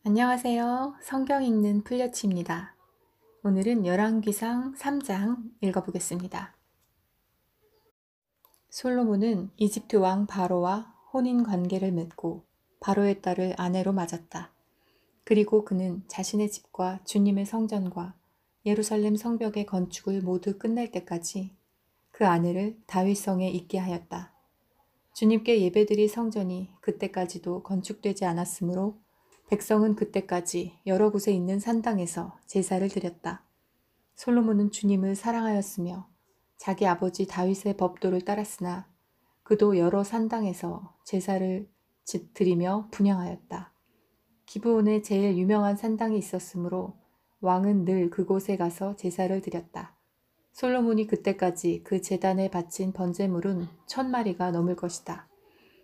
안녕하세요. 성경 읽는 풀려치입니다. 오늘은 열왕기상 3장 읽어보겠습니다. 솔로몬은 이집트 왕 바로와 혼인 관계를 맺고 바로의 딸을 아내로 맞았다. 그리고 그는 자신의 집과 주님의 성전과 예루살렘 성벽의 건축을 모두 끝낼 때까지 그 아내를 다윗성에 있게 하였다. 주님께 예배드릴 성전이 그때까지도 건축되지 않았으므로 백성은 그때까지 여러 곳에 있는 산당에서 제사를 드렸다. 솔로몬은 주님을 사랑하였으며 자기 아버지 다윗의 법도를 따랐으나 그도 여러 산당에서 제사를 드리며 분향하였다. 기브온에 제일 유명한 산당이 있었으므로 왕은 늘 그곳에 가서 제사를 드렸다. 솔로몬이 그때까지 그 제단에 바친 번제물은 1000마리가 넘을 것이다.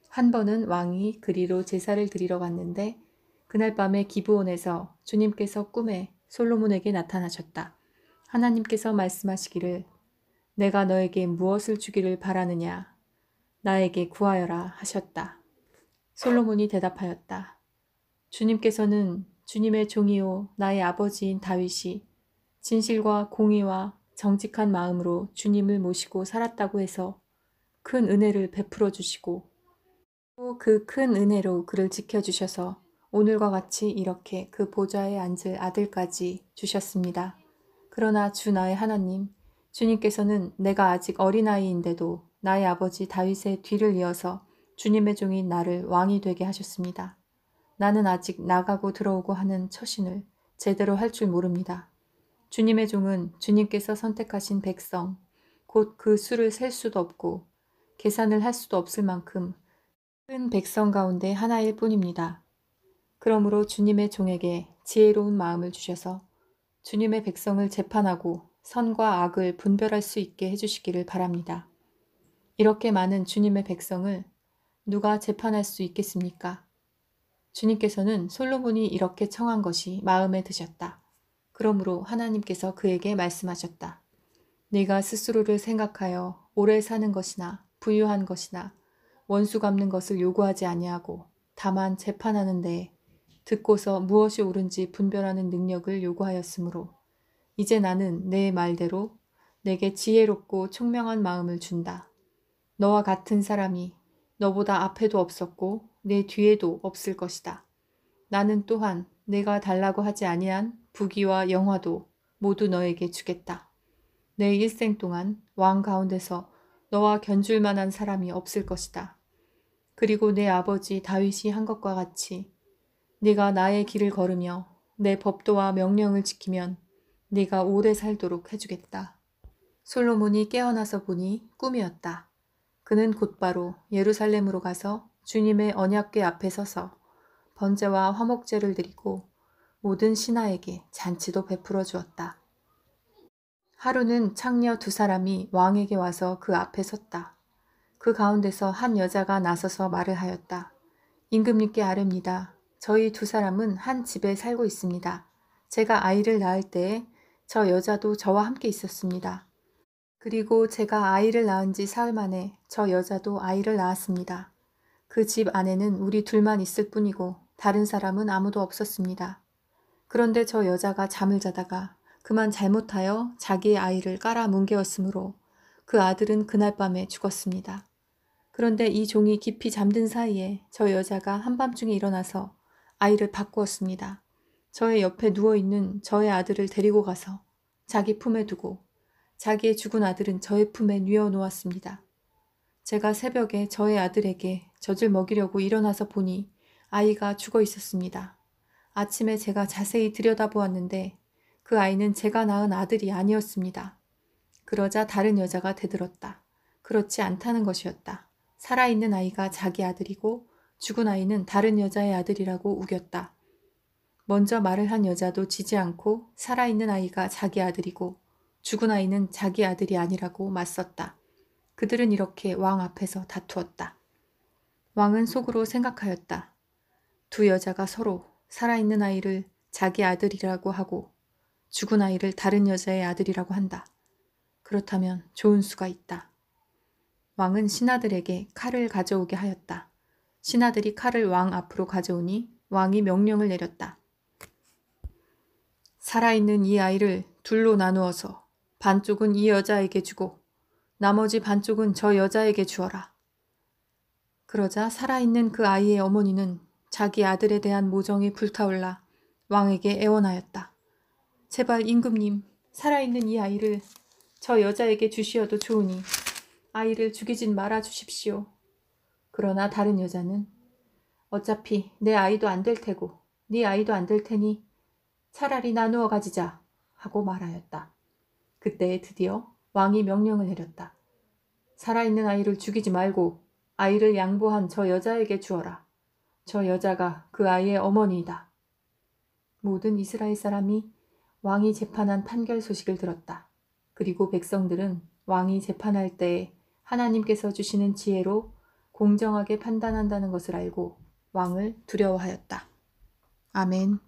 한 번은 왕이 그리로 제사를 드리러 갔는데 그날 밤에 기브온에서 주님께서 꿈에 솔로몬에게 나타나셨다. 하나님께서 말씀하시기를 내가 너에게 무엇을 주기를 바라느냐 나에게 구하여라 하셨다. 솔로몬이 대답하였다. 주님께서는 주님의 종이요 나의 아버지인 다윗이 진실과 공의와 정직한 마음으로 주님을 모시고 살았다고 해서 큰 은혜를 베풀어 주시고 또 그 큰 은혜로 그를 지켜주셔서 오늘과 같이 이렇게 그 보좌에 앉을 아들까지 주셨습니다. 그러나 주 나의 하나님, 주님께서는 내가 아직 어린아이인데도 나의 아버지 다윗의 뒤를 이어서 주님의 종인 나를 왕이 되게 하셨습니다. 나는 아직 나가고 들어오고 하는 처신을 제대로 할 줄 모릅니다. 주님의 종은 주님께서 선택하신 백성, 곧 그 수를 셀 수도 없고 계산을 할 수도 없을 만큼 큰 백성 가운데 하나일 뿐입니다. 그러므로 주님의 종에게 지혜로운 마음을 주셔서 주님의 백성을 재판하고 선과 악을 분별할 수 있게 해주시기를 바랍니다. 이렇게 많은 주님의 백성을 누가 재판할 수 있겠습니까? 주님께서는 솔로몬이 이렇게 청한 것이 마음에 드셨다. 그러므로 하나님께서 그에게 말씀하셨다. 네가 스스로를 생각하여 오래 사는 것이나 부유한 것이나 원수 갚는 것을 요구하지 아니하고 다만 재판하는 데에 듣고서 무엇이 옳은지 분별하는 능력을 요구하였으므로 이제 나는 내 말대로 내게 지혜롭고 총명한 마음을 준다. 너와 같은 사람이 너보다 앞에도 없었고 내 뒤에도 없을 것이다. 나는 또한 내가 달라고 하지 아니한 부귀와 영화도 모두 너에게 주겠다. 내 일생 동안 왕 가운데서 너와 견줄 만한 사람이 없을 것이다. 그리고 내 아버지 다윗이 한 것과 같이 네가 나의 길을 걸으며 내 법도와 명령을 지키면 네가 오래 살도록 해주겠다. 솔로몬이 깨어나서 보니 꿈이었다. 그는 곧바로 예루살렘으로 가서 주님의 언약궤 앞에 서서 번제와 화목제를 드리고 모든 신하에게 잔치도 베풀어 주었다. 하루는 창녀 2사람이 왕에게 와서 그 앞에 섰다. 그 가운데서 한 여자가 나서서 말을 하였다. 임금님께 아뢰입니다. 저희 2사람은 한 집에 살고 있습니다. 제가 아이를 낳을 때에 저 여자도 저와 함께 있었습니다. 그리고 제가 아이를 낳은 지 사흘 만에 저 여자도 아이를 낳았습니다. 그 집 안에는 우리 둘만 있을 뿐이고 다른 사람은 아무도 없었습니다. 그런데 저 여자가 잠을 자다가 그만 잘못하여 자기의 아이를 깔아 뭉개었으므로 그 아들은 그날 밤에 죽었습니다. 그런데 이 종이 깊이 잠든 사이에 저 여자가 한밤중에 일어나서 아이를 바꾸었습니다. 저의 옆에 누워있는 저의 아들을 데리고 가서 자기 품에 두고 자기의 죽은 아들은 저의 품에 뉘어 놓았습니다. 제가 새벽에 저의 아들에게 젖을 먹이려고 일어나서 보니 아이가 죽어 있었습니다. 아침에 제가 자세히 들여다보았는데 그 아이는 제가 낳은 아들이 아니었습니다. 그러자 다른 여자가 대들었다. 그렇지 않다는 것이었다. 살아있는 아이가 자기 아들이고 죽은 아이는 다른 여자의 아들이라고 우겼다. 먼저 말을 한 여자도 지지 않고 살아있는 아이가 자기 아들이고 죽은 아이는 자기 아들이 아니라고 맞섰다. 그들은 이렇게 왕 앞에서 다투었다. 왕은 속으로 생각하였다. 2여자가 서로 살아있는 아이를 자기 아들이라고 하고 죽은 아이를 다른 여자의 아들이라고 한다. 그렇다면 좋은 수가 있다. 왕은 신하들에게 칼을 가져오게 하였다. 신하들이 칼을 왕 앞으로 가져오니 왕이 명령을 내렸다. 살아있는 이 아이를 둘로 나누어서 반쪽은 이 여자에게 주고 나머지 반쪽은 저 여자에게 주어라. 그러자 살아있는 그 아이의 어머니는 자기 아들에 대한 모정이 불타올라 왕에게 애원하였다. 제발 임금님, 살아있는 이 아이를 저 여자에게 주시어도 좋으니 아이를 죽이진 말아 주십시오. 그러나 다른 여자는 어차피 내 아이도 안 될 테고 네 아이도 안 될 테니 차라리 나누어 가지자 하고 말하였다. 그때 드디어 왕이 명령을 내렸다. 살아있는 아이를 죽이지 말고 아이를 양보한 저 여자에게 주어라. 저 여자가 그 아이의 어머니이다. 모든 이스라엘 사람이 왕이 재판한 판결 소식을 들었다. 그리고 백성들은 왕이 재판할 때에 하나님께서 주시는 지혜로 공정하게 판단한다는 것을 알고 왕을 두려워하였다. 아멘.